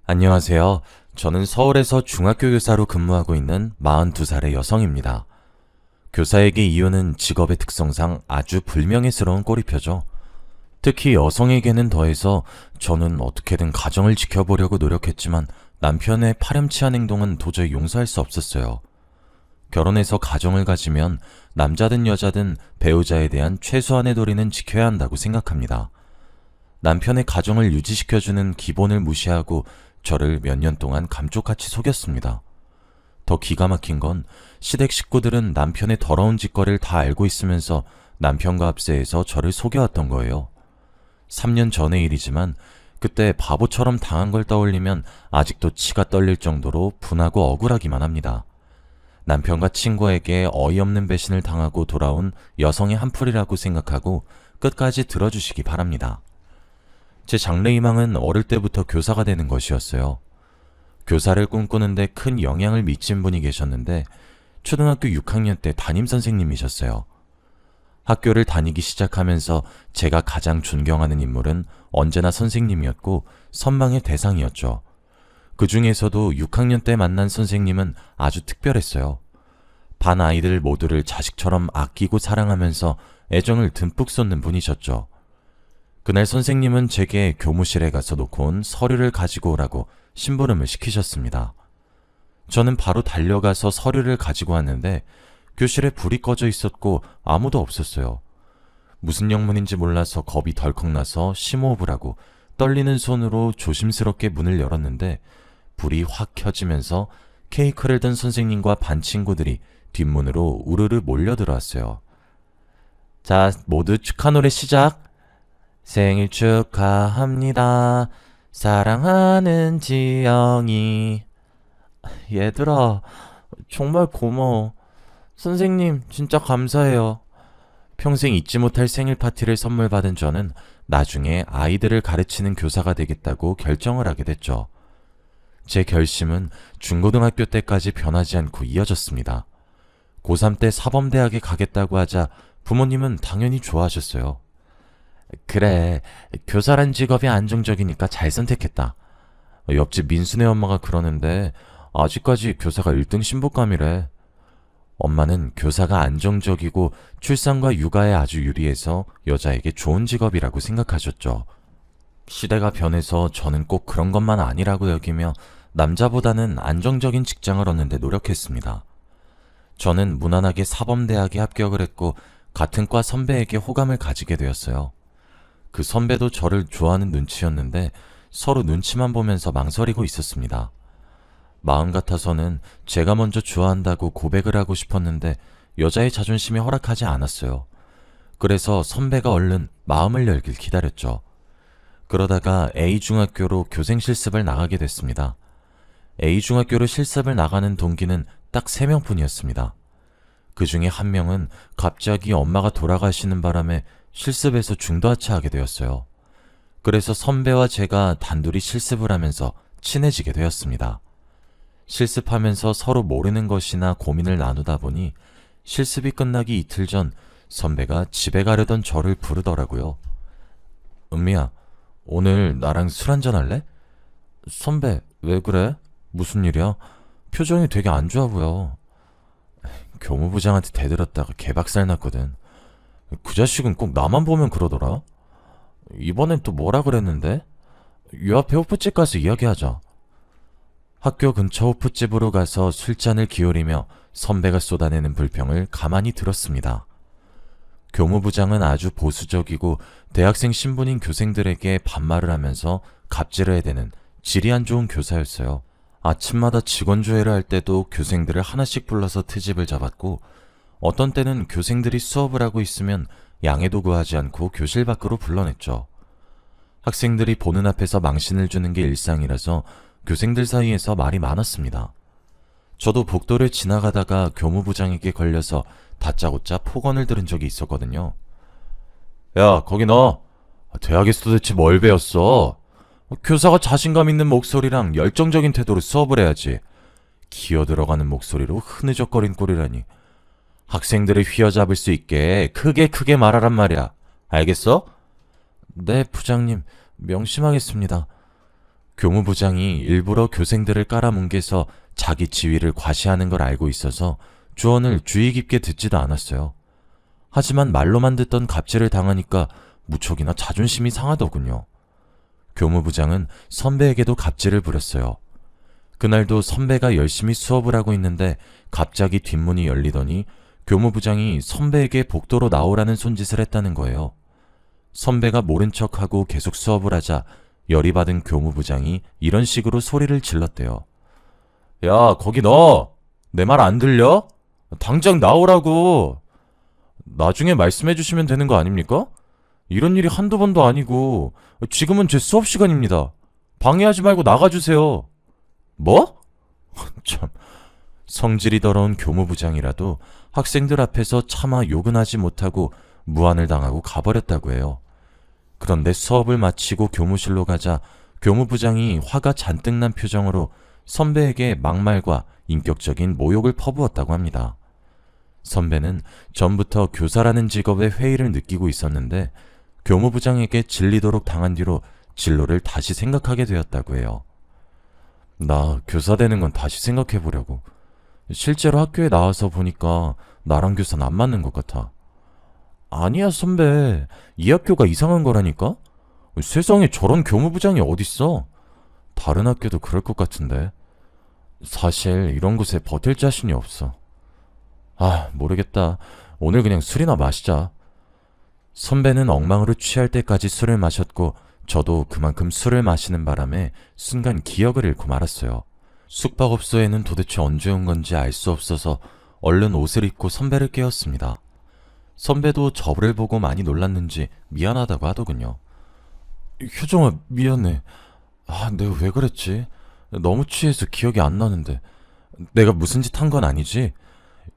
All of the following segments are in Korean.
안녕하세요. 저는 서울에서 중학교 교사로 근무하고 있는 42살의 여성입니다. 교사에게 이유는 직업의 특성상 아주 불명예스러운 꼬리표죠. 특히 여성에게는 더해서 저는 어떻게든 가정을 지켜보려고 노력했지만 남편의 파렴치한 행동은 도저히 용서할 수 없었어요. 결혼해서 가정을 가지면 남자든 여자든 배우자에 대한 최소한의 도리는 지켜야 한다고 생각합니다. 남편의 가정을 유지시켜주는 기본을 무시하고 저를 몇 년 동안 감쪽같이 속였습니다. 더 기가 막힌 건 시댁 식구들은 남편의 더러운 짓거리를 다 알고 있으면서 남편과 합세해서 저를 속여왔던 거예요. 3년 전의 일이지만 그때 바보처럼 당한 걸 떠올리면 아직도 치가 떨릴 정도로 분하고 억울하기만 합니다. 남편과 친구에게 어이없는 배신을 당하고 돌아온 여성의 한풀이라고 생각하고 끝까지 들어주시기 바랍니다. 제 장래희망은 어릴 때부터 교사가 되는 것이었어요. 교사를 꿈꾸는데 큰 영향을 미친 분이 계셨는데 초등학교 6학년 때 담임선생님이셨어요. 학교를 다니기 시작하면서 제가 가장 존경하는 인물은 언제나 선생님이었고 선망의 대상이었죠. 그 중에서도 6학년 때 만난 선생님은 아주 특별했어요. 반 아이들 모두를 자식처럼 아끼고 사랑하면서 애정을 듬뿍 쏟는 분이셨죠. 그날 선생님은 제게 교무실에 가서 놓고 온 서류를 가지고 오라고 심부름을 시키셨습니다. 저는 바로 달려가서 서류를 가지고 왔는데 교실에 불이 꺼져 있었고 아무도 없었어요. 무슨 영문인지 몰라서 겁이 덜컥 나서 심호흡을 하고 떨리는 손으로 조심스럽게 문을 열었는데 불이 확 켜지면서 케이크를 든 선생님과 반 친구들이 뒷문으로 우르르 몰려들어왔어요. 자, 모두 축하 노래 시작! 생일 축하합니다. 사랑하는 지영이. 얘들아, 정말 고마워. 선생님, 진짜 감사해요. 평생 잊지 못할 생일 파티를 선물 받은 저는 나중에 아이들을 가르치는 교사가 되겠다고 결정을 하게 됐죠. 제 결심은 중고등학교 때까지 변하지 않고 이어졌습니다. 고3 때 사범대학에 가겠다고 하자 부모님은 당연히 좋아하셨어요. 그래, 교사란 직업이 안정적이니까 잘 선택했다. 옆집 민수네 엄마가 그러는데 아직까지 교사가 1등 신부감이래. 엄마는 교사가 안정적이고 출산과 육아에 아주 유리해서 여자에게 좋은 직업이라고 생각하셨죠. 시대가 변해서 저는 꼭 그런 것만 아니라고 여기며 남자보다는 안정적인 직장을 얻는 데 노력했습니다. 저는 무난하게 사범대학에 합격을 했고 같은 과 선배에게 호감을 가지게 되었어요. 그 선배도 저를 좋아하는 눈치였는데 서로 눈치만 보면서 망설이고 있었습니다. 마음 같아서는 제가 먼저 좋아한다고 고백을 하고 싶었는데 여자의 자존심이 허락하지 않았어요. 그래서 선배가 얼른 마음을 열길 기다렸죠. 그러다가 A중학교로 교생 실습을 나가게 됐습니다. A중학교로 실습을 나가는 동기는 딱 3명뿐이었습니다. 그 중에 한 명은 갑자기 엄마가 돌아가시는 바람에 실습에서 중도하차하게 되었어요. 그래서 선배와 제가 단둘이 실습을 하면서 친해지게 되었습니다. 실습하면서 서로 모르는 것이나 고민을 나누다 보니 실습이 끝나기 이틀 전 선배가 집에 가려던 저를 부르더라고요. 은미야, 오늘 나랑 술 한잔 할래? 선배, 왜 그래? 무슨 일이야? 표정이 되게 안 좋아 보여. 교무부장한테 대들었다가 개박살 났거든. 그 자식은 꼭 나만 보면 그러더라. 이번엔 또 뭐라 그랬는데? 요 앞에 호프집 가서 이야기하자. 학교 근처 호프집으로 가서 술잔을 기울이며 선배가 쏟아내는 불평을 가만히 들었습니다. 교무부장은 아주 보수적이고 대학생 신분인 교생들에게 반말을 하면서 갑질을 해대는 질이 안 좋은 교사였어요. 아침마다 직원조회를 할 때도 교생들을 하나씩 불러서 트집을 잡았고 어떤 때는 교생들이 수업을 하고 있으면 양해도 구하지 않고 교실 밖으로 불러냈죠. 학생들이 보는 앞에서 망신을 주는 게 일상이라서 교생들 사이에서 말이 많았습니다. 저도 복도를 지나가다가 교무부장에게 걸려서 다짜고짜 폭언을 들은 적이 있었거든요. 야, 거기 너 대학에서 도대체 뭘 배웠어? 교사가 자신감 있는 목소리랑 열정적인 태도로 수업을 해야지. 기어 들어가는 목소리로 흐느적거린 꼴이라니. 학생들을 휘어잡을 수 있게 크게 말하란 말이야. 알겠어? 네, 부장님. 명심하겠습니다. 교무부장이 일부러 교생들을 깔아뭉개서 자기 지위를 과시하는 걸 알고 있어서 조언을 주의 깊게 듣지도 않았어요. 하지만 말로만 듣던 갑질을 당하니까 무척이나 자존심이 상하더군요. 교무부장은 선배에게도 갑질을 부렸어요. 그날도 선배가 열심히 수업을 하고 있는데 갑자기 뒷문이 열리더니 교무부장이 선배에게 복도로 나오라는 손짓을 했다는 거예요. 선배가 모른 척하고 계속 수업을 하자 열이 받은 교무부장이 이런 식으로 소리를 질렀대요. 야, 거기 너! 내 말 안 들려? 당장 나오라고! 나중에 말씀해 주시면 되는 거 아닙니까? 이런 일이 한두 번도 아니고 지금은 제 수업 시간입니다. 방해하지 말고 나가주세요. 뭐? 참, 성질이 더러운 교무부장이라도 학생들 앞에서 차마 욕은 하지 못하고 무안을 당하고 가버렸다고 해요. 그런데 수업을 마치고 교무실로 가자 교무부장이 화가 잔뜩 난 표정으로 선배에게 막말과 인격적인 모욕을 퍼부었다고 합니다. 선배는 전부터 교사라는 직업에 회의를 느끼고 있었는데 교무부장에게 질리도록 당한 뒤로 진로를 다시 생각하게 되었다고 해요. 나 교사 되는 건 다시 생각해 보려고. 실제로 학교에 나와서 보니까 나랑 교사는 안 맞는 것 같아. 아니야 선배, 이 학교가 이상한 거라니까? 세상에 저런 교무부장이 어딨어? 다른 학교도 그럴 것 같은데. 사실 이런 곳에 버틸 자신이 없어. 모르겠다. 오늘 그냥 술이나 마시자. 선배는 엉망으로 취할 때까지 술을 마셨고 저도 그만큼 술을 마시는 바람에 순간 기억을 잃고 말았어요. 숙박업소에는 도대체 언제 온 건지 알 수 없어서 얼른 옷을 입고 선배를 깨웠습니다. 선배도 저를 보고 많이 놀랐는지 미안하다고 하더군요. 효정아, 미안해. 내가 왜 그랬지? 너무 취해서 기억이 안 나는데. 내가 무슨 짓 한 건 아니지?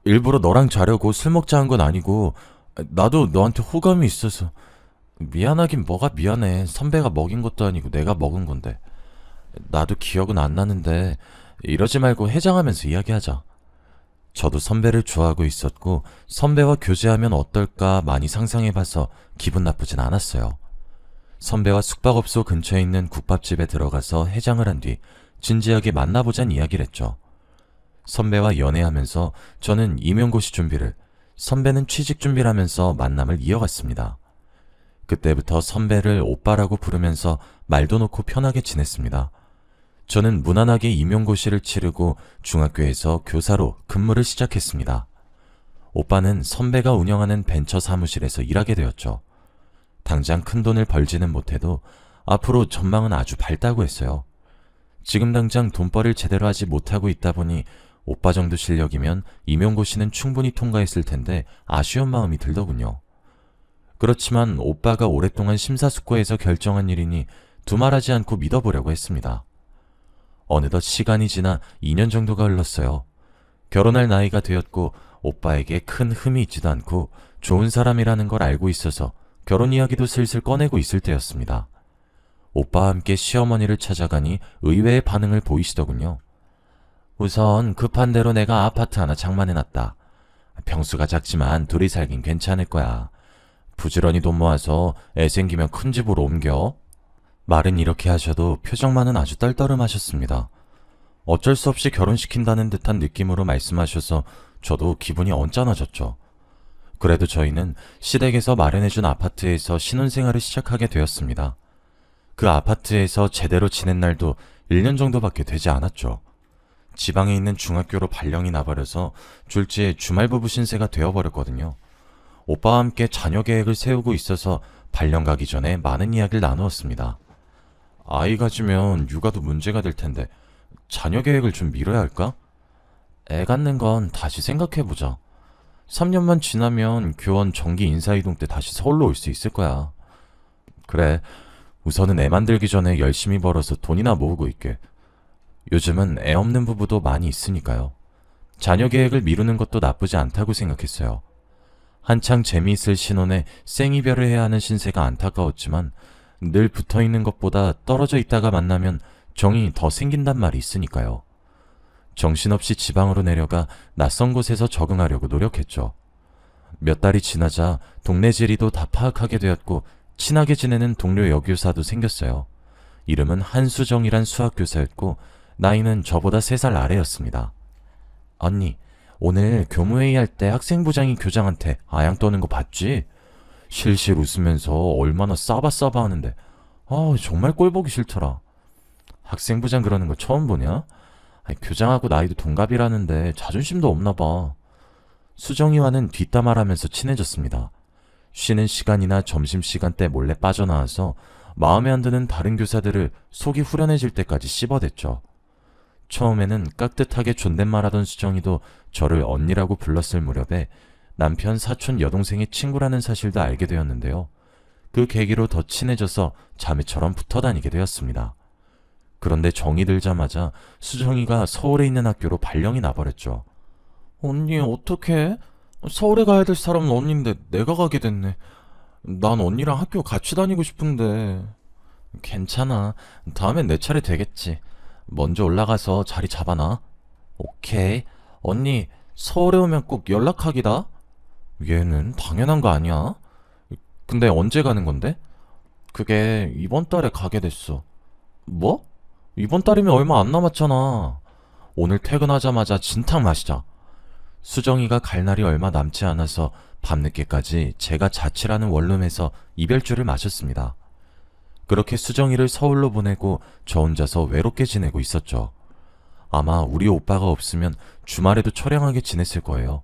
일부러 너랑 자려고 술 먹자 한 건 아니고 나도 너한테 호감이 있어서. 미안하긴 뭐가 미안해. 선배가 먹인 것도 아니고 내가 먹은 건데. 나도 기억은 안 나는데 이러지 말고 해장하면서 이야기하자. 저도 선배를 좋아하고 있었고 선배와 교제하면 어떨까 많이 상상해봐서 기분 나쁘진 않았어요. 선배와 숙박업소 근처에 있는 국밥집에 들어가서 해장을 한 뒤 진지하게 만나보자는 이야기를 했죠. 선배와 연애하면서 저는 임용고시 준비를, 선배는 취직 준비를 하면서 만남을 이어갔습니다. 그때부터 선배를 오빠라고 부르면서 말도 놓고 편하게 지냈습니다. 저는 무난하게 임용고시를 치르고 중학교에서 교사로 근무를 시작했습니다. 오빠는 선배가 운영하는 벤처 사무실에서 일하게 되었죠. 당장 큰 돈을 벌지는 못해도 앞으로 전망은 아주 밝다고 했어요. 지금 당장 돈벌이를 제대로 하지 못하고 있다 보니 오빠 정도 실력이면 임용고시는 충분히 통과했을 텐데 아쉬운 마음이 들더군요. 그렇지만 오빠가 오랫동안 심사숙고해서 결정한 일이니 두말하지 않고 믿어보려고 했습니다. 어느덧 시간이 지나 2년 정도가 흘렀어요. 결혼할 나이가 되었고 오빠에게 큰 흠이 있지도 않고 좋은 사람이라는 걸 알고 있어서 결혼 이야기도 슬슬 꺼내고 있을 때였습니다. 오빠와 함께 시어머니를 찾아가니 의외의 반응을 보이시더군요. 우선 급한 대로 내가 아파트 하나 장만해놨다. 평수가 작지만 둘이 살긴 괜찮을 거야. 부지런히 돈 모아서 애 생기면 큰 집으로 옮겨. 말은 이렇게 하셔도 표정만은 아주 떨떠름하셨습니다. 어쩔 수 없이 결혼시킨다는 듯한 느낌으로 말씀하셔서 저도 기분이 언짢아졌죠. 그래도 저희는 시댁에서 마련해준 아파트에서 신혼생활을 시작하게 되었습니다. 그 아파트에서 제대로 지낸 날도 1년 정도밖에 되지 않았죠. 지방에 있는 중학교로 발령이 나버려서 졸지에 주말부부 신세가 되어버렸거든요. 오빠와 함께 자녀 계획을 세우고 있어서 발령 가기 전에 많은 이야기를 나누었습니다. 아이 가지면 육아도 문제가 될 텐데 자녀 계획을 좀 미뤄야 할까? 애 갖는 건 다시 생각해보자. 3년만 지나면 교원 정기 인사이동 때 다시 서울로 올 수 있을 거야. 그래, 우선은 애 만들기 전에 열심히 벌어서 돈이나 모으고 있게. 요즘은 애 없는 부부도 많이 있으니까요. 자녀 계획을 미루는 것도 나쁘지 않다고 생각했어요. 한창 재미있을 신혼에 생이별을 해야 하는 신세가 안타까웠지만 늘 붙어있는 것보다 떨어져 있다가 만나면 정이 더 생긴단 말이 있으니까요. 정신없이 지방으로 내려가 낯선 곳에서 적응하려고 노력했죠. 몇 달이 지나자 동네 지리도 다 파악하게 되었고 친하게 지내는 동료 여교사도 생겼어요. 이름은 한수정이란 수학교사였고 나이는 저보다 3살 아래였습니다. 언니, 오늘 교무회의 할 때 학생부장이 교장한테 아양 떠는 거 봤지? 실실 웃으면서 얼마나 싸바싸바 하는데 정말 꼴 보기 싫더라. 학생부장 그러는 거 처음 보냐? 교장하고 나이도 동갑이라는데 자존심도 없나 봐. 수정이와는 뒷담화하면서 친해졌습니다. 쉬는 시간이나 점심시간 때 몰래 빠져나와서 마음에 안 드는 다른 교사들을 속이 후련해질 때까지 씹어댔죠. 처음에는 깍듯하게 존댓말하던 수정이도 저를 언니라고 불렀을 무렵에 남편 사촌 여동생의 친구라는 사실도 알게 되었는데요. 그 계기로 더 친해져서 자매처럼 붙어 다니게 되었습니다. 그런데 정이 들자마자 수정이가 서울에 있는 학교로 발령이 나버렸죠. 언니 어떡해? 서울에 가야 될 사람은 언니인데 내가 가게 됐네. 난 언니랑 학교 같이 다니고 싶은데. 괜찮아. 다음엔 내 차례 되겠지. 먼저 올라가서 자리 잡아놔. 오케이. 언니 서울에 오면 꼭 연락하기다. 얘는 당연한 거 아니야? 근데 언제 가는 건데? 그게 이번 달에 가게 됐어. 뭐? 이번 달이면 얼마 안 남았잖아. 오늘 퇴근하자마자 진탕 마시자. 수정이가 갈 날이 얼마 남지 않아서 밤늦게까지 제가 자취라는 원룸에서 이별주를 마셨습니다. 그렇게 수정이를 서울로 보내고 저 혼자서 외롭게 지내고 있었죠. 아마 우리 오빠가 없으면 주말에도 처량하게 지냈을 거예요.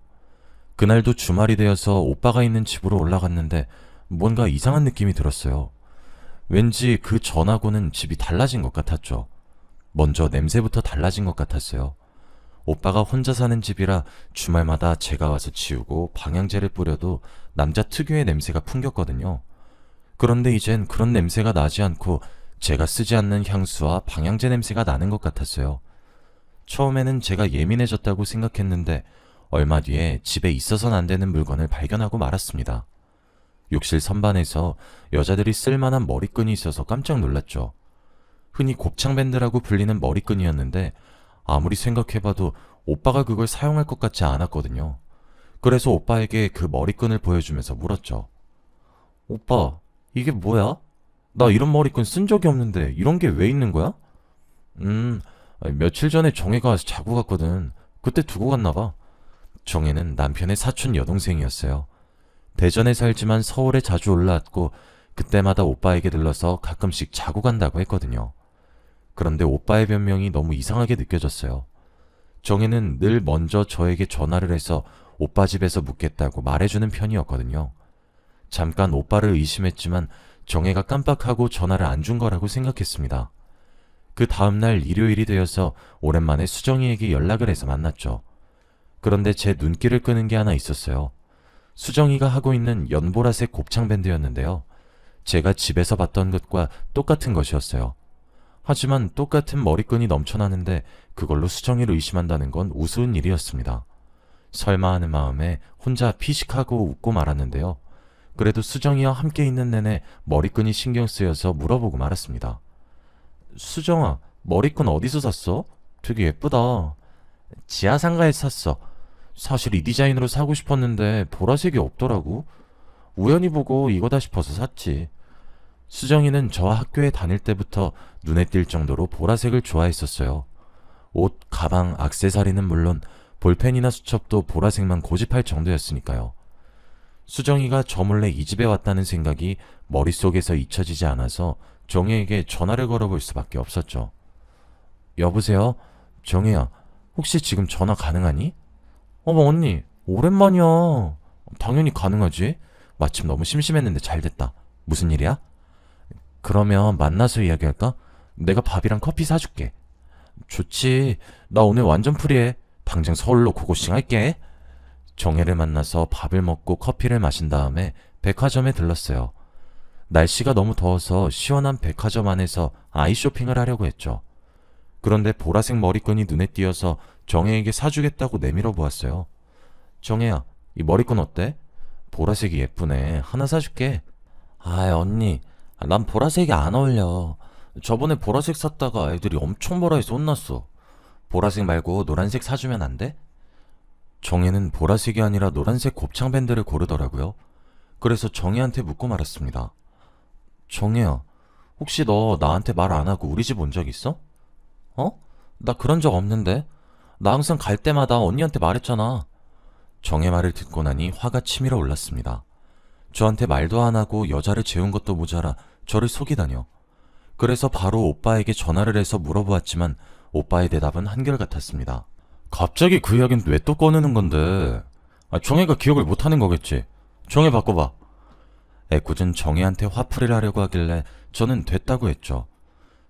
그날도 주말이 되어서 오빠가 있는 집으로 올라갔는데 뭔가 이상한 느낌이 들었어요. 왠지 그 전하고는 집이 달라진 것 같았죠. 먼저 냄새부터 달라진 것 같았어요. 오빠가 혼자 사는 집이라 주말마다 제가 와서 치우고 방향제를 뿌려도 남자 특유의 냄새가 풍겼거든요. 그런데 이젠 그런 냄새가 나지 않고 제가 쓰지 않는 향수와 방향제 냄새가 나는 것 같았어요. 처음에는 제가 예민해졌다고 생각했는데 얼마 뒤에 집에 있어선 안 되는 물건을 발견하고 말았습니다. 욕실 선반에서 여자들이 쓸만한 머리끈이 있어서 깜짝 놀랐죠. 흔히 곱창밴드라고 불리는 머리끈이었는데 아무리 생각해봐도 오빠가 그걸 사용할 것 같지 않았거든요. 그래서 오빠에게 그 머리끈을 보여주면서 물었죠. 오빠, 이게 뭐야? 나 이런 머리끈 쓴 적이 없는데 이런 게 왜 있는 거야? 며칠 전에 정혜가 와서 자고 갔거든. 그때 두고 갔나 봐. 정혜는 남편의 사촌 여동생이었어요. 대전에 살지만 서울에 자주 올라왔고 그때마다 오빠에게 들러서 가끔씩 자고 간다고 했거든요. 그런데 오빠의 변명이 너무 이상하게 느껴졌어요. 정혜는 늘 먼저 저에게 전화를 해서 오빠 집에서 묵겠다고 말해주는 편이었거든요. 잠깐 오빠를 의심했지만 정혜가 깜빡하고 전화를 안 준 거라고 생각했습니다. 그 다음날 일요일이 되어서 오랜만에 수정이에게 연락을 해서 만났죠. 그런데 제 눈길을 끄는 게 하나 있었어요. 수정이가 하고 있는 연보라색 곱창밴드였는데요. 제가 집에서 봤던 것과 똑같은 것이었어요. 하지만 똑같은 머리끈이 넘쳐나는데 그걸로 수정이를 의심한다는 건 우스운 일이었습니다. 설마 하는 마음에 혼자 피식하고 웃고 말았는데요. 그래도 수정이와 함께 있는 내내 머리끈이 신경 쓰여서 물어보고 말았습니다. 수정아, 머리끈 어디서 샀어? 되게 예쁘다. 지하상가에서 샀어. 사실 이 디자인으로 사고 싶었는데 보라색이 없더라고. 우연히 보고 이거다 싶어서 샀지. 수정이는 저와 학교에 다닐 때부터 눈에 띌 정도로 보라색을 좋아했었어요. 옷, 가방, 액세서리는 물론 볼펜이나 수첩도 보라색만 고집할 정도였으니까요. 수정이가 저 몰래 이 집에 왔다는 생각이 머릿속에서 잊혀지지 않아서 정혜에게 전화를 걸어볼 수밖에 없었죠. 여보세요? 정혜야, 혹시 지금 전화 가능하니? 어머 언니, 오랜만이야. 당연히 가능하지. 마침 너무 심심했는데 잘됐다. 무슨 일이야? 그러면 만나서 이야기할까? 내가 밥이랑 커피 사줄게. 좋지. 나 오늘 완전 프리해. 당장 서울로 고고싱 할게. 정혜를 만나서 밥을 먹고 커피를 마신 다음에 백화점에 들렀어요. 날씨가 너무 더워서 시원한 백화점 안에서 아이 쇼핑을 하려고 했죠. 그런데 보라색 머리끈이 눈에 띄어서 정혜에게 사주겠다고 내밀어 보았어요. 정혜야, 이 머리끈 어때? 보라색이 예쁘네. 하나 사줄게. 아이 언니, 난 보라색이 안 어울려. 저번에 보라색 샀다가 애들이 엄청 뭐라 해서 혼났어. 보라색 말고 노란색 사주면 안 돼? 정혜는 보라색이 아니라 노란색 곱창 밴드를 고르더라고요. 그래서 정혜한테 묻고 말았습니다. 정혜야, 혹시 너 나한테 말 안 하고 우리 집 온 적 있어? 어? 나 그런 적 없는데. 나 항상 갈 때마다 언니한테 말했잖아. 정의 말을 듣고 나니 화가 치밀어 올랐습니다. 저한테 말도 안 하고 여자를 재운 것도 모자라 저를 속이다뇨. 그래서 바로 오빠에게 전화를 해서 물어보았지만 오빠의 대답은 한결같았습니다. 갑자기 그 이야기는 왜 또 꺼내는 건데? 정혜가 기억을 못하는 거겠지. 정혜 바꿔봐. 애꿎은 정혜한테 화풀이를 하려고 하길래 저는 됐다고 했죠.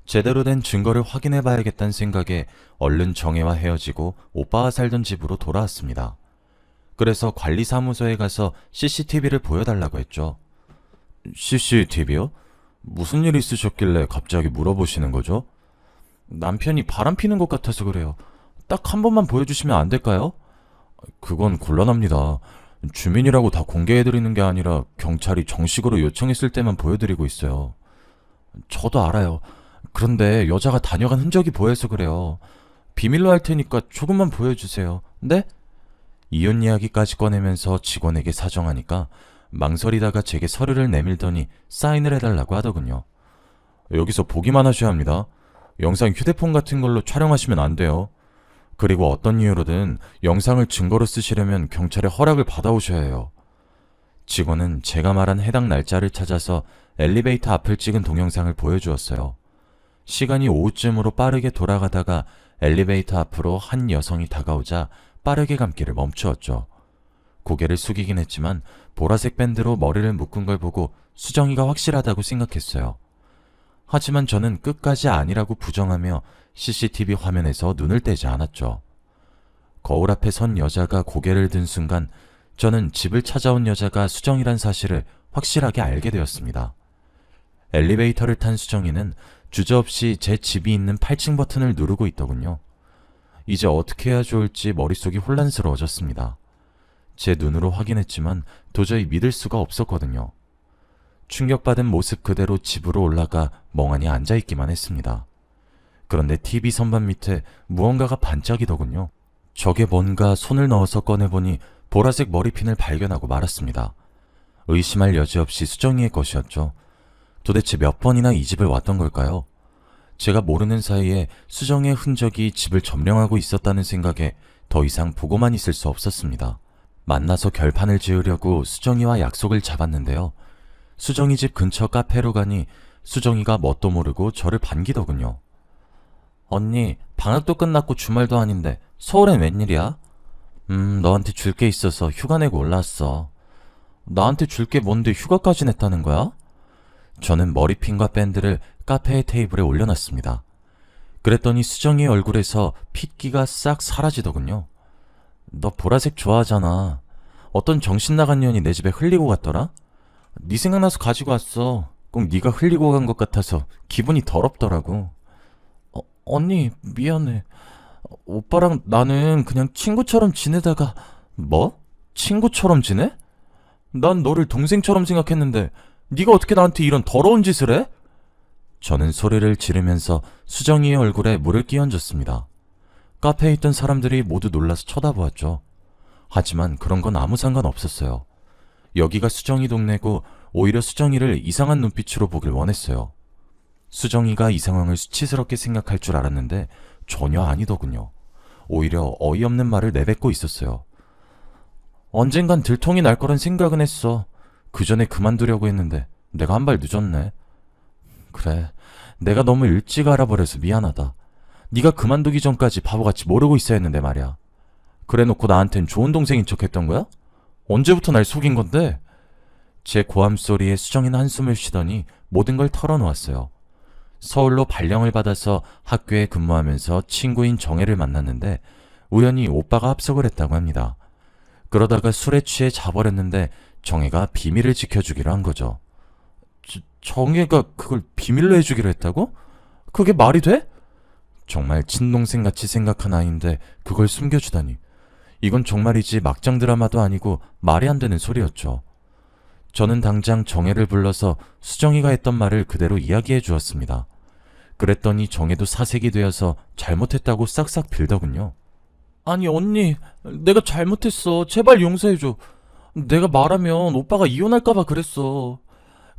제대로 된 증거를 확인해봐야겠다는 생각에 얼른 정혜와 헤어지고 오빠와 살던 집으로 돌아왔습니다. 그래서 관리사무소에 가서 CCTV를 보여달라고 했죠. CCTV요? 무슨 일 있으셨길래 갑자기 물어보시는 거죠? 남편이 바람 피는 것 같아서 그래요. 딱 한 번만 보여주시면 안 될까요? 그건 곤란합니다. 주민이라고 다 공개해드리는 게 아니라 경찰이 정식으로 요청했을 때만 보여드리고 있어요. 저도 알아요. 그런데 여자가 다녀간 흔적이 보여서 그래요. 비밀로 할 테니까 조금만 보여주세요. 네? 이혼 이야기까지 꺼내면서 직원에게 사정하니까 망설이다가 제게 서류를 내밀더니 사인을 해달라고 하더군요. 여기서 보기만 하셔야 합니다. 영상 휴대폰 같은 걸로 촬영하시면 안 돼요. 그리고 어떤 이유로든 영상을 증거로 쓰시려면 경찰의 허락을 받아오셔야 해요. 직원은 제가 말한 해당 날짜를 찾아서 엘리베이터 앞을 찍은 동영상을 보여주었어요. 시간이 오후쯤으로 빠르게 돌아가다가 엘리베이터 앞으로 한 여성이 다가오자 빠르게 감기를 멈추었죠. 고개를 숙이긴 했지만 보라색 밴드로 머리를 묶은 걸 보고 수정이가 확실하다고 생각했어요. 하지만 저는 끝까지 아니라고 부정하며 CCTV 화면에서 눈을 떼지 않았죠. 거울 앞에 선 여자가 고개를 든 순간 저는 집을 찾아온 여자가 수정이란 사실을 확실하게 알게 되었습니다. 엘리베이터를 탄 수정이는 주저없이 제 집이 있는 8층 버튼을 누르고 있더군요. 이제 어떻게 해야 좋을지 머릿속이 혼란스러워졌습니다. 제 눈으로 확인했지만 도저히 믿을 수가 없었거든요. 충격받은 모습 그대로 집으로 올라가 멍하니 앉아있기만 했습니다. 그런데 TV 선반 밑에 무언가가 반짝이더군요. 저게 뭔가 손을 넣어서 꺼내보니 보라색 머리핀을 발견하고 말았습니다. 의심할 여지 없이 수정이의 것이었죠. 도대체 몇 번이나 이 집을 왔던 걸까요? 제가 모르는 사이에 수정이의 흔적이 집을 점령하고 있었다는 생각에 더 이상 보고만 있을 수 없었습니다. 만나서 결판을 지으려고 수정이와 약속을 잡았는데요. 수정이 집 근처 카페로 가니 수정이가 뭣도 모르고 저를 반기더군요. 언니, 방학도 끝났고 주말도 아닌데 서울엔 웬일이야? 너한테 줄 게 있어서 휴가 내고 올라왔어. 나한테 줄 게 뭔데 휴가까지 냈다는 거야? 저는 머리핀과 밴드를 카페의 테이블에 올려놨습니다. 그랬더니 수정이의 얼굴에서 핏기가 싹 사라지더군요. 너 보라색 좋아하잖아. 어떤 정신 나간 년이 내 집에 흘리고 갔더라? 네 생각나서 가지고 왔어. 꼭 네가 흘리고 간 것 같아서 기분이 더럽더라고. 언니, 미안해. 오빠랑 나는 그냥 친구처럼 지내다가... 뭐? 친구처럼 지내? 난 너를 동생처럼 생각했는데 네가 어떻게 나한테 이런 더러운 짓을 해? 저는 소리를 지르면서 수정이의 얼굴에 물을 끼얹었습니다. 카페에 있던 사람들이 모두 놀라서 쳐다보았죠. 하지만 그런 건 아무 상관 없었어요. 여기가 수정이 동네고 오히려 수정이를 이상한 눈빛으로 보길 원했어요. 수정이가 이 상황을 수치스럽게 생각할 줄 알았는데 전혀 아니더군요. 오히려 어이없는 말을 내뱉고 있었어요. 언젠간 들통이 날 거란 생각은 했어. 그 전에 그만두려고 했는데 내가 한 발 늦었네. 그래, 내가 너무 일찍 알아버려서 미안하다. 네가 그만두기 전까지 바보같이 모르고 있어야 했는데 말이야. 그래놓고 나한텐 좋은 동생인 척 했던 거야? 언제부터 날 속인 건데? 제 고함 소리에 수정이는 한숨을 쉬더니 모든 걸 털어놓았어요. 서울로 발령을 받아서 학교에 근무하면서 친구인 정혜를 만났는데 우연히 오빠가 합석을 했다고 합니다. 그러다가 술에 취해 자버렸는데 정혜가 비밀을 지켜주기로 한 거죠. 정혜가 그걸 비밀로 해주기로 했다고? 그게 말이 돼? 정말 친동생같이 생각한 아이인데 그걸 숨겨주다니. 이건 정말이지 막장 드라마도 아니고 말이 안 되는 소리였죠. 저는 당장 정혜를 불러서 수정이가 했던 말을 그대로 이야기해 주었습니다. 그랬더니 정혜도 사색이 되어서 잘못했다고 싹싹 빌더군요. 아니 언니, 내가 잘못했어. 제발 용서해줘. 내가 말하면 오빠가 이혼할까봐 그랬어.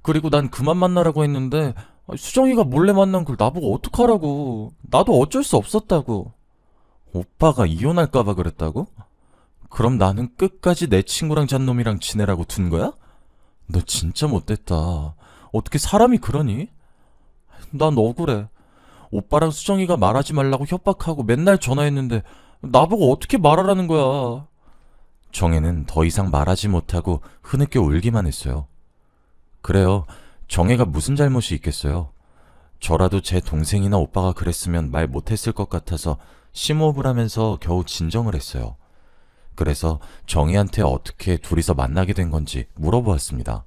그리고 난 그만 만나라고 했는데 수정이가 몰래 만난 걸 나보고 어떡하라고. 나도 어쩔 수 없었다고. 오빠가 이혼할까봐 그랬다고? 그럼 나는 끝까지 내 친구랑 잔 놈이랑 지내라고 둔 거야? 너 진짜 못됐다. 어떻게 사람이 그러니? 난 억울해. 오빠랑 수정이가 말하지 말라고 협박하고 맨날 전화했는데 나보고 어떻게 말하라는 거야. 정혜는 더 이상 말하지 못하고 흐느껴 울기만 했어요. 그래요. 정혜가 무슨 잘못이 있겠어요. 저라도 제 동생이나 오빠가 그랬으면 말 못했을 것 같아서 심호흡을 하면서 겨우 진정을 했어요. 그래서 정희한테 어떻게 둘이서 만나게 된 건지 물어보았습니다.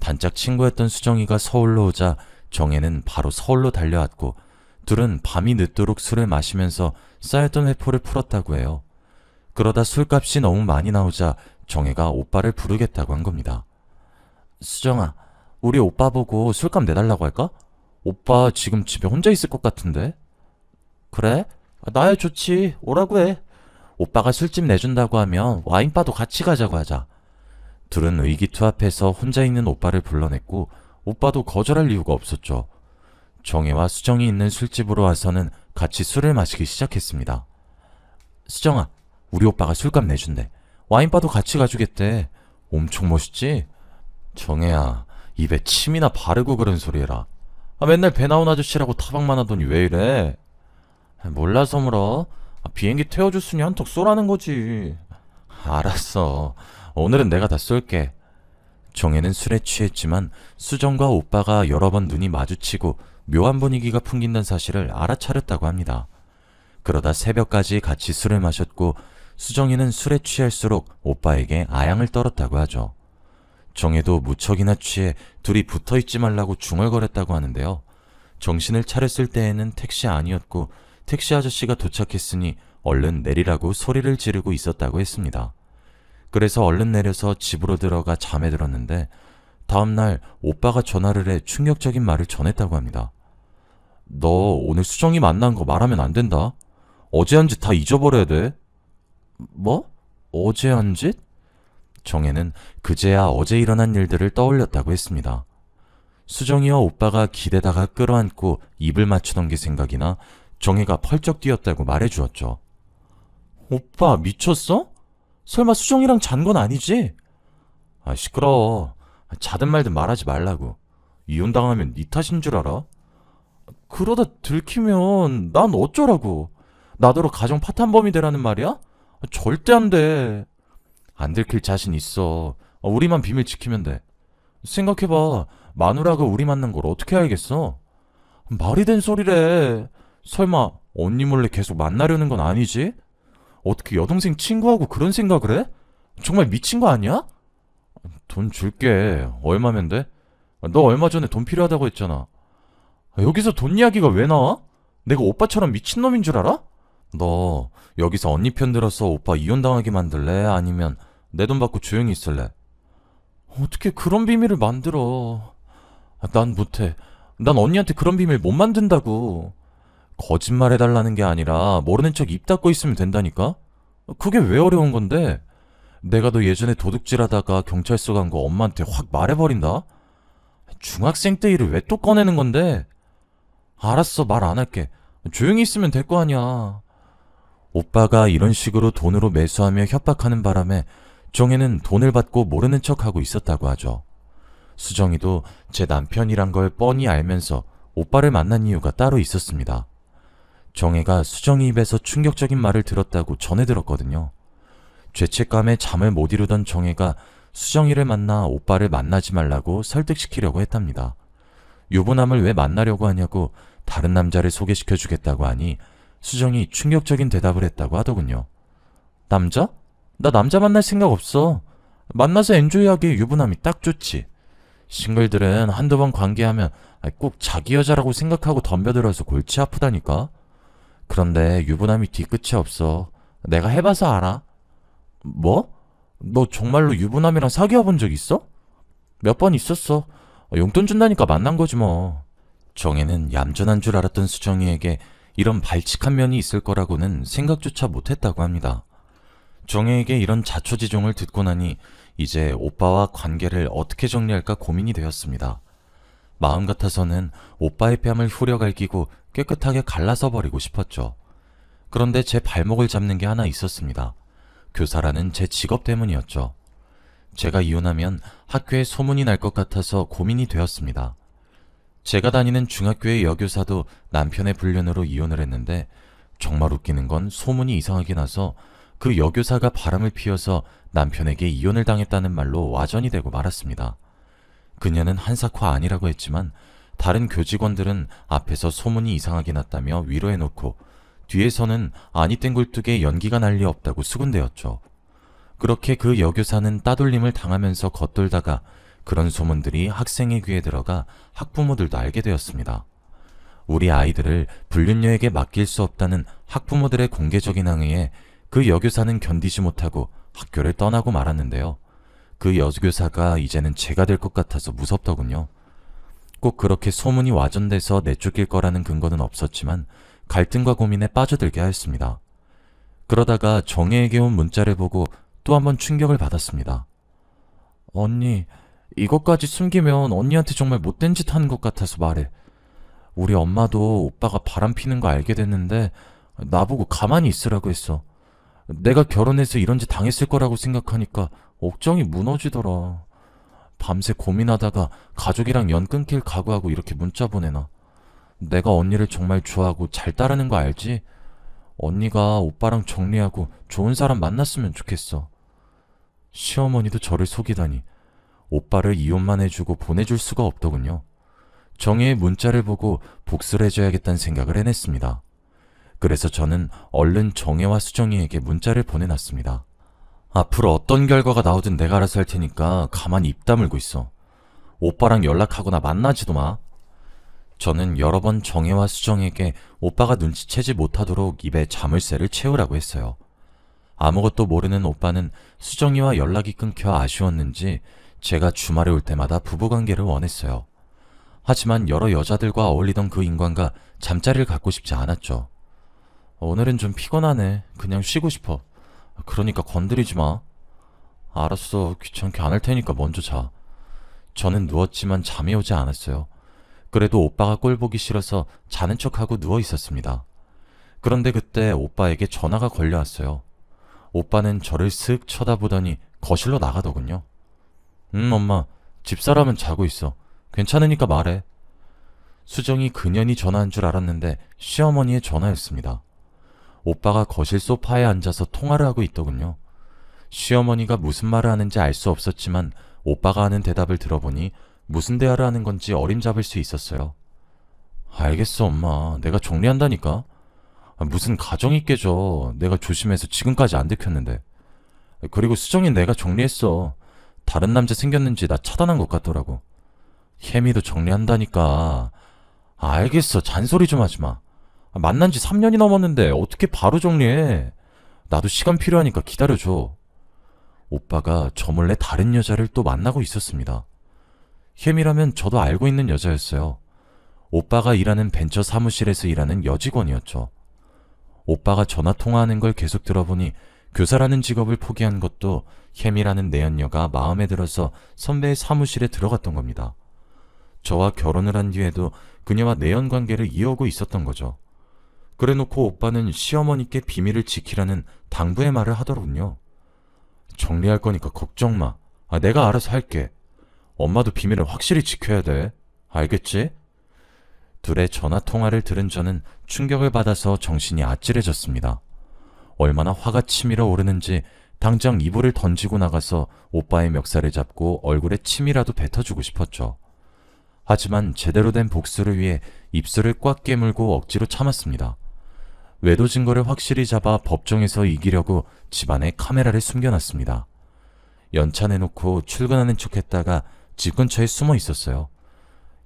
단짝 친구였던 수정이가 서울로 오자 정혜는 바로 서울로 달려왔고 둘은 밤이 늦도록 술을 마시면서 쌓였던 회포를 풀었다고 해요. 그러다 술값이 너무 많이 나오자 정혜가 오빠를 부르겠다고 한 겁니다. 수정아, 우리 오빠 보고 술값 내달라고 할까? 오빠 지금 집에 혼자 있을 것 같은데? 그래? 나야 좋지. 오라고 해. 오빠가 술집 내준다고 하면 와인바도 같이 가자고 하자. 둘은 의기투합해서 혼자 있는 오빠를 불러냈고 오빠도 거절할 이유가 없었죠. 정혜와 수정이 있는 술집으로 와서는 같이 술을 마시기 시작했습니다. 수정아, 우리 오빠가 술값 내준대. 와인바도 같이 가주겠대. 엄청 멋있지? 정혜야, 입에 침이나 바르고 그런 소리 해라. 맨날 배 나온 아저씨라고 타박만 하더니 왜 이래? 몰라서 물어. 비행기 태워줬으니 한턱 쏘라는 거지. 알았어. 오늘은 내가 다 쏠게. 정혜는 술에 취했지만 수정과 오빠가 여러 번 눈이 마주치고 묘한 분위기가 풍긴다는 사실을 알아차렸다고 합니다. 그러다 새벽까지 같이 술을 마셨고 수정이는 술에 취할수록 오빠에게 아양을 떨었다고 하죠. 정혜도 무척이나 취해 둘이 붙어있지 말라고 중얼거렸다고 하는데요. 정신을 차렸을 때에는 택시 아니었고 택시 아저씨가 도착했으니 얼른 내리라고 소리를 지르고 있었다고 했습니다. 그래서 얼른 내려서 집으로 들어가 잠에 들었는데 다음날 오빠가 전화를 해 충격적인 말을 전했다고 합니다. 너 오늘 수정이 만난 거 말하면 안 된다. 어제 한 짓 다 잊어버려야 돼. 뭐? 어제 한 짓? 정혜는 그제야 어제 일어난 일들을 떠올렸다고 했습니다. 수정이와 오빠가 기대다가 끌어안고 입을 맞추던 게 생각이나 정혜가 펄쩍 뛰었다고 말해주었죠. 오빠 미쳤어? 설마 수정이랑 잔 건 아니지? 시끄러워. 자든 말든 말하지 말라고. 이혼당하면 네 탓인 줄 알아? 그러다 들키면 난 어쩌라고. 나더러 가정 파탄범이 되라는 말이야? 절대 안 돼. 안 들킬 자신 있어. 우리만 비밀 지키면 돼. 생각해봐. 마누라가 우리 만난 걸 어떻게 알겠어? 말이 된 소리래. 설마 언니 몰래 계속 만나려는 건 아니지? 어떻게 여동생 친구하고 그런 생각을 해? 정말 미친 거 아니야? 돈 줄게. 얼마면 돼? 너 얼마 전에 돈 필요하다고 했잖아. 여기서 돈 이야기가 왜 나와? 내가 오빠처럼 미친놈인 줄 알아? 너 여기서 언니 편 들어서 오빠 이혼당하게 만들래? 아니면 내 돈 받고 조용히 있을래? 어떻게 그런 비밀을 만들어? 난 못해. 난 언니한테 그런 비밀 못 만든다고. 거짓말 해달라는 게 아니라 모르는 척 입 닫고 있으면 된다니까? 그게 왜 어려운 건데? 내가 너 예전에 도둑질하다가 경찰서 간 거 엄마한테 확 말해버린다? 중학생 때 일을 왜 또 꺼내는 건데? 알았어, 말 안 할게. 조용히 있으면 될 거 아니야. 오빠가 이런 식으로 돈으로 매수하며 협박하는 바람에 정혜는 돈을 받고 모르는 척하고 있었다고 하죠. 수정이도 제 남편이란 걸 뻔히 알면서 오빠를 만난 이유가 따로 있었습니다. 정혜가 수정이 입에서 충격적인 말을 들었다고 전해 들었거든요. 죄책감에 잠을 못 이루던 정혜가 수정이를 만나 오빠를 만나지 말라고 설득시키려고 했답니다. 유부남을 왜 만나려고 하냐고 다른 남자를 소개시켜 주겠다고 하니 수정이 충격적인 대답을 했다고 하더군요. 남자? 나 남자 만날 생각 없어. 만나서 엔조이하기에 유부남이 딱 좋지. 싱글들은 한두 번 관계하면 꼭 자기 여자라고 생각하고 덤벼들어서 골치 아프다니까. 그런데 유부남이 뒤끝이 없어. 내가 해봐서 알아. 뭐? 너 정말로 유부남이랑 사귀어 본 적 있어? 몇 번 있었어. 용돈 준다니까 만난 거지 뭐. 정혜는 얌전한 줄 알았던 수정이에게 이런 발칙한 면이 있을 거라고는 생각조차 못했다고 합니다. 정혜에게 이런 자초지종을 듣고 나니 이제 오빠와 관계를 어떻게 정리할까 고민이 되었습니다. 마음 같아서는 오빠의 뺨을 후려갈기고 깨끗하게 갈라서 버리고 싶었죠. 그런데 제 발목을 잡는 게 하나 있었습니다. 교사라는 제 직업 때문이었죠. 제가 이혼하면 학교에 소문이 날 것 같아서 고민이 되었습니다. 제가 다니는 중학교의 여교사도 남편의 불륜으로 이혼을 했는데 정말 웃기는 건 소문이 이상하게 나서 그 여교사가 바람을 피워서 남편에게 이혼을 당했다는 말로 와전이 되고 말았습니다. 그녀는 한사코 아니라고 했지만 다른 교직원들은 앞에서 소문이 이상하게 났다며 위로해놓고 뒤에서는 아니 땐 굴뚝에 연기가 날 리 없다고 수군대었죠. 그렇게 그 여교사는 따돌림을 당하면서 겉돌다가 그런 소문들이 학생의 귀에 들어가 학부모들도 알게 되었습니다. 우리 아이들을 불륜녀에게 맡길 수 없다는 학부모들의 공개적인 항의에 그 여교사는 견디지 못하고 학교를 떠나고 말았는데요. 그 여교사가 이제는 제가 될 것 같아서 무섭더군요. 꼭 그렇게 소문이 와전돼서 내쫓길 거라는 근거는 없었지만 갈등과 고민에 빠져들게 하였습니다. 그러다가 정혜에게 온 문자를 보고 또 한 번 충격을 받았습니다. 언니, 이것까지 숨기면 언니한테 정말 못된 짓 하는 것 같아서 말해. 우리 엄마도 오빠가 바람 피는 거 알게 됐는데 나보고 가만히 있으라고 했어. 내가 결혼해서 이런 짓 당했을 거라고 생각하니까 억장이 무너지더라. 밤새 고민하다가 가족이랑 연 끊길 각오하고 이렇게 문자 보내놔. 내가 언니를 정말 좋아하고 잘 따르는 거 알지? 언니가 오빠랑 정리하고 좋은 사람 만났으면 좋겠어. 시어머니도 저를 속이다니. 오빠를 이혼만 해주고 보내줄 수가 없더군요. 정혜의 문자를 보고 복수를 해줘야겠다는 생각을 해냈습니다. 그래서 저는 얼른 정혜와 수정이에게 문자를 보내놨습니다. 앞으로 어떤 결과가 나오든 내가 알아서 할 테니까 가만히 입 다물고 있어. 오빠랑 연락하거나 만나지도 마. 저는 여러 번 정혜와 수정에게 오빠가 눈치채지 못하도록 입에 자물쇠를 채우라고 했어요. 아무것도 모르는 오빠는 수정이와 연락이 끊겨 아쉬웠는지 제가 주말에 올 때마다 부부관계를 원했어요. 하지만 여러 여자들과 어울리던 그 인간과 잠자리를 갖고 싶지 않았죠. 오늘은 좀 피곤하네. 그냥 쉬고 싶어. 그러니까 건드리지 마. 알았어. 귀찮게 안 할 테니까 먼저 자. 저는 누웠지만 잠이 오지 않았어요. 그래도 오빠가 꼴 보기 싫어서 자는 척하고 누워 있었습니다. 그런데 그때 오빠에게 전화가 걸려왔어요. 오빠는 저를 슥 쳐다보더니 거실로 나가더군요. 엄마. 집사람은 자고 있어. 괜찮으니까 말해. 수정이 그년이 전화한 줄 알았는데 시어머니의 전화였습니다. 오빠가 거실 소파에 앉아서 통화를 하고 있더군요. 시어머니가 무슨 말을 하는지 알 수 없었지만 오빠가 하는 대답을 들어보니 무슨 대화를 하는 건지 어림잡을 수 있었어요. 알겠어, 엄마. 내가 정리한다니까. 무슨 가정이 깨져. 내가 조심해서 지금까지 안 들켰는데. 그리고 수정이 내가 정리했어. 다른 남자 생겼는지 나 차단한 것 같더라고. 혜미도 정리한다니까. 알겠어. 잔소리 좀 하지 마. 만난 지 3년이 넘었는데 어떻게 바로 정리해. 나도 시간 필요하니까 기다려줘. 오빠가 저 몰래 다른 여자를 또 만나고 있었습니다. 혜미라면 저도 알고 있는 여자였어요. 오빠가 일하는 벤처 사무실에서 일하는 여직원이었죠. 오빠가 전화 통화하는 걸 계속 들어보니 교사라는 직업을 포기한 것도 혜미라는 내연녀가 마음에 들어서 선배의 사무실에 들어갔던 겁니다. 저와 결혼을 한 뒤에도 그녀와 내연 관계를 이어오고 있었던 거죠. 그래놓고 오빠는 시어머니께 비밀을 지키라는 당부의 말을 하더군요. 정리할 거니까 걱정 마. 내가 알아서 할게. 엄마도 비밀을 확실히 지켜야 돼. 알겠지? 둘의 전화 통화를 들은 저는 충격을 받아서 정신이 아찔해졌습니다. 얼마나 화가 치밀어 오르는지 당장 이불을 던지고 나가서 오빠의 멱살을 잡고 얼굴에 침이라도 뱉어주고 싶었죠. 하지만 제대로 된 복수를 위해 입술을 꽉 깨물고 억지로 참았습니다. 외도 증거를 확실히 잡아 법정에서 이기려고 집안에 카메라를 숨겨놨습니다. 연차내놓고 출근하는 척했다가 집 근처에 숨어 있었어요.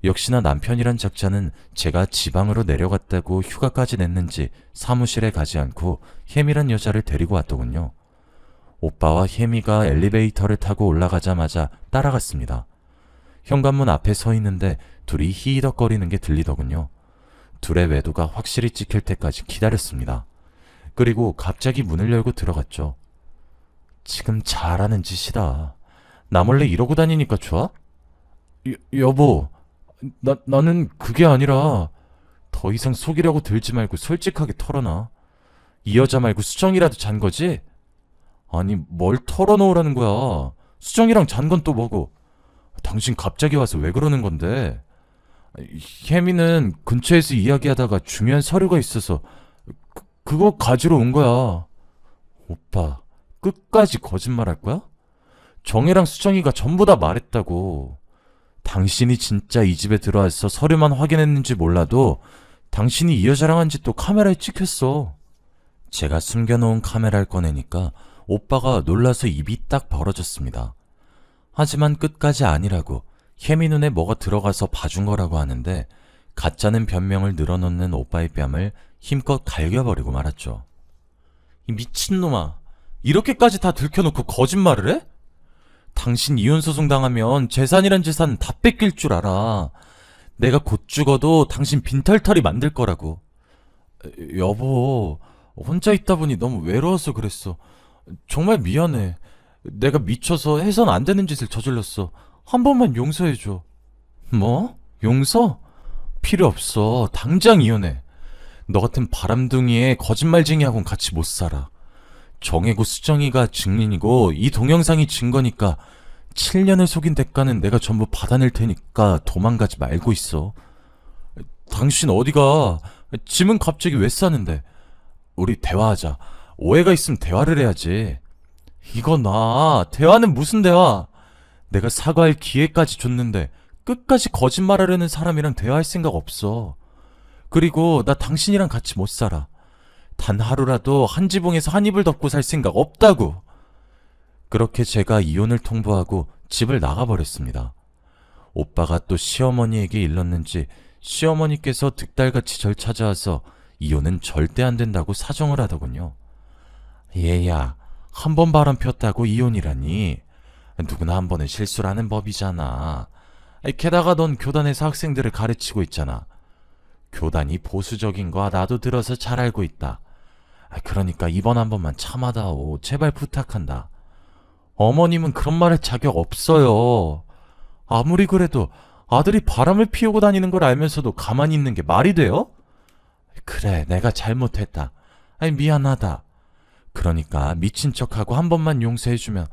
역시나 남편이란 작자는 제가 지방으로 내려갔다고 휴가까지 냈는지 사무실에 가지 않고 혜미란 여자를 데리고 왔더군요. 오빠와 혜미가 엘리베이터를 타고 올라가자마자 따라갔습니다. 현관문 앞에 서 있는데 둘이 히히덕거리는 게 들리더군요. 둘의 외도가 확실히 찍힐 때까지 기다렸습니다. 그리고 갑자기 문을 열고 들어갔죠. 지금 잘하는 짓이다. 나 몰래 이러고 다니니까 좋아? 여보, 나는 그게 아니라 더 이상 속이려고 들지 말고 솔직하게 털어놔. 이 여자 말고 수정이라도 잔 거지? 아니, 뭘 털어놓으라는 거야. 수정이랑 잔 건 또 뭐고? 당신 갑자기 와서 왜 그러는 건데? 혜미는 근처에서 이야기하다가 중요한 서류가 있어서 그거 가지러 온 거야. 오빠, 끝까지 거짓말할 거야? 정혜랑 수정이가 전부 다 말했다고. 당신이 진짜 이 집에 들어와서 서류만 확인했는지 몰라도 당신이 이 여자랑 한 짓도 카메라에 찍혔어. 제가 숨겨놓은 카메라를 꺼내니까 오빠가 놀라서 입이 딱 벌어졌습니다. 하지만 끝까지 아니라고 혜미 눈에 뭐가 들어가서 봐준 거라고 하는데 가짜는 변명을 늘어놓는 오빠의 뺨을 힘껏 갈겨버리고 말았죠. 이 미친놈아, 이렇게까지 다 들켜놓고 거짓말을 해? 당신 이혼소송 당하면 재산이란 재산 다 뺏길 줄 알아. 내가 곧 죽어도 당신 빈털터리 만들 거라고. 여보, 혼자 있다 보니 너무 외로워서 그랬어. 정말 미안해. 내가 미쳐서 해선 안 되는 짓을 저질렀어. 한 번만 용서해줘. 뭐? 용서? 필요 없어. 당장 이혼해. 너 같은 바람둥이에 거짓말쟁이하고는 같이 못 살아. 정혜고 수정이가 증인이고 이 동영상이 증거니까 7년을 속인 대가는 내가 전부 받아낼 테니까 도망가지 말고 있어. 당신 어디가? 짐은 갑자기 왜 싸는데? 우리 대화하자. 오해가 있으면 대화를 해야지. 이거 나 대화는 무슨 대화? 내가 사과할 기회까지 줬는데 끝까지 거짓말하려는 사람이랑 대화할 생각 없어. 그리고 나 당신이랑 같이 못 살아. 단 하루라도 한 지붕에서 한 이불 덮고 살 생각 없다고. 그렇게 제가 이혼을 통보하고 집을 나가버렸습니다. 오빠가 또 시어머니에게 일렀는지 시어머니께서 득달같이 절 찾아와서 이혼은 절대 안 된다고 사정을 하더군요. 얘야, 한 번 바람 폈다고 이혼이라니. 누구나 한 번은 실수라는 법이잖아. 게다가 넌 교단에서 학생들을 가르치고 있잖아. 교단이 보수적인 거 나도 들어서 잘 알고 있다. 그러니까 이번 한 번만 참아다오. 제발 부탁한다. 어머님은 그런 말 할 자격 없어요. 아무리 그래도 아들이 바람을 피우고 다니는 걸 알면서도 가만히 있는 게 말이 돼요? 그래, 내가 잘못했다. 미안하다. 그러니까 미친 척하고 한 번만 용서해주면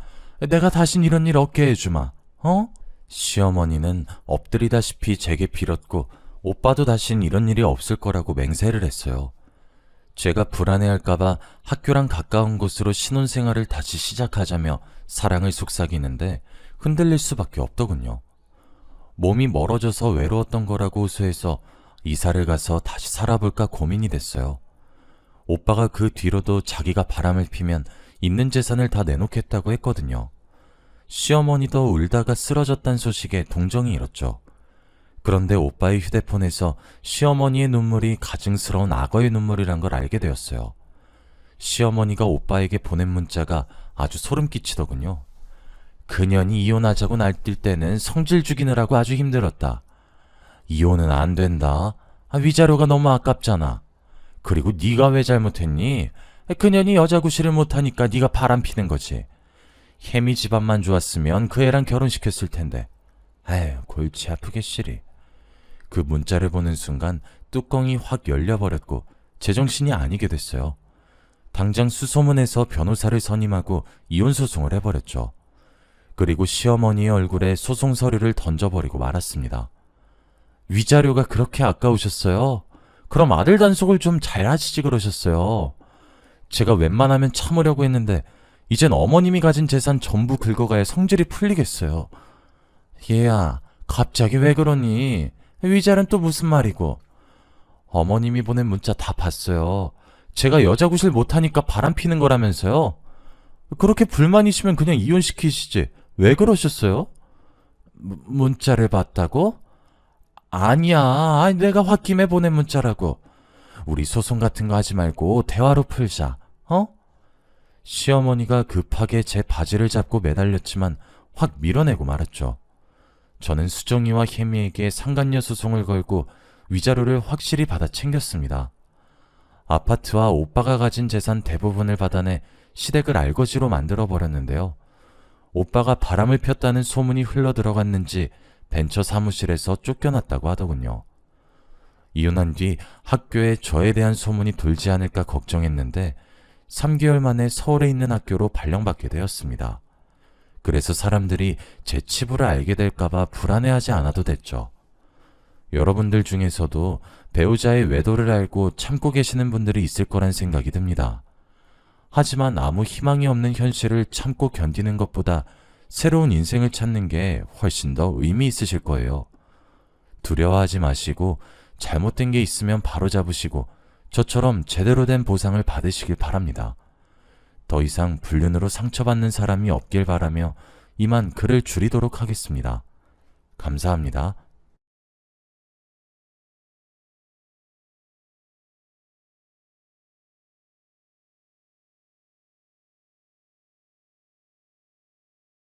내가 다신 이런 일 없게 해주마. 어? 시어머니는 엎드리다시피 제게 빌었고 오빠도 다신 이런 일이 없을 거라고 맹세를 했어요. 제가 불안해할까봐 학교랑 가까운 곳으로 신혼생활을 다시 시작하자며 사랑을 속삭이는데 흔들릴 수밖에 없더군요. 몸이 멀어져서 외로웠던 거라고 호소해서 이사를 가서 다시 살아볼까 고민이 됐어요. 오빠가 그 뒤로도 자기가 바람을 피면 있는 재산을 다 내놓겠다고 했거든요. 시어머니도 울다가 쓰러졌단 소식에 동정이 일었죠. 그런데 오빠의 휴대폰에서 시어머니의 눈물이 가증스러운 악어의 눈물이란 걸 알게 되었어요. 시어머니가 오빠에게 보낸 문자가 아주 소름 끼치더군요. 그년이 이혼하자고 날뛸 때는 성질 죽이느라고 아주 힘들었다. 이혼은 안 된다. 위자료가 너무 아깝잖아. 그리고 네가 왜 잘못했니? 그년이 여자 구실을 못하니까 네가 바람피는 거지. 혜미 집안만 좋았으면 그 애랑 결혼시켰을 텐데. 에휴, 골치 아프게 시리. 그 문자를 보는 순간 뚜껑이 확 열려버렸고 제정신이 아니게 됐어요. 당장 수소문해서 변호사를 선임하고 이혼소송을 해버렸죠. 그리고 시어머니의 얼굴에 소송 서류를 던져버리고 말았습니다. 위자료가 그렇게 아까우셨어요? 그럼 아들 단속을 좀 잘 하시지 그러셨어요. 제가 웬만하면 참으려고 했는데 이젠 어머님이 가진 재산 전부 긁어가야 성질이 풀리겠어요. 얘야, 갑자기 왜 그러니? 위자료는 또 무슨 말이고? 어머님이 보낸 문자 다 봤어요. 제가 여자 구실 못하니까 바람피는 거라면서요? 그렇게 불만이시면 그냥 이혼시키시지. 왜 그러셨어요? 문자를 봤다고? 아니야. 내가 홧김에 보낸 문자라고. 우리 소송 같은 거 하지 말고 대화로 풀자. 어? 시어머니가 급하게 제 바지를 잡고 매달렸지만 확 밀어내고 말았죠. 저는 수정이와 혜미에게 상간녀 소송을 걸고 위자료를 확실히 받아 챙겼습니다. 아파트와 오빠가 가진 재산 대부분을 받아내 시댁을 알거지로 만들어버렸는데요. 오빠가 바람을 폈다는 소문이 흘러들어갔는지 벤처 사무실에서 쫓겨났다고 하더군요. 이혼한 뒤 학교에 저에 대한 소문이 돌지 않을까 걱정했는데 3개월 만에 서울에 있는 학교로 발령받게 되었습니다. 그래서 사람들이 제 치부를 알게 될까봐 불안해하지 않아도 됐죠. 여러분들 중에서도 배우자의 외도를 알고 참고 계시는 분들이 있을 거란 생각이 듭니다. 하지만 아무 희망이 없는 현실을 참고 견디는 것보다 새로운 인생을 찾는 게 훨씬 더 의미 있으실 거예요. 두려워하지 마시고 잘못된 게 있으면 바로잡으시고 저처럼 제대로 된 보상을 받으시길 바랍니다. 더 이상 불륜으로 상처받는 사람이 없길 바라며 이만 글을 줄이도록 하겠습니다. 감사합니다.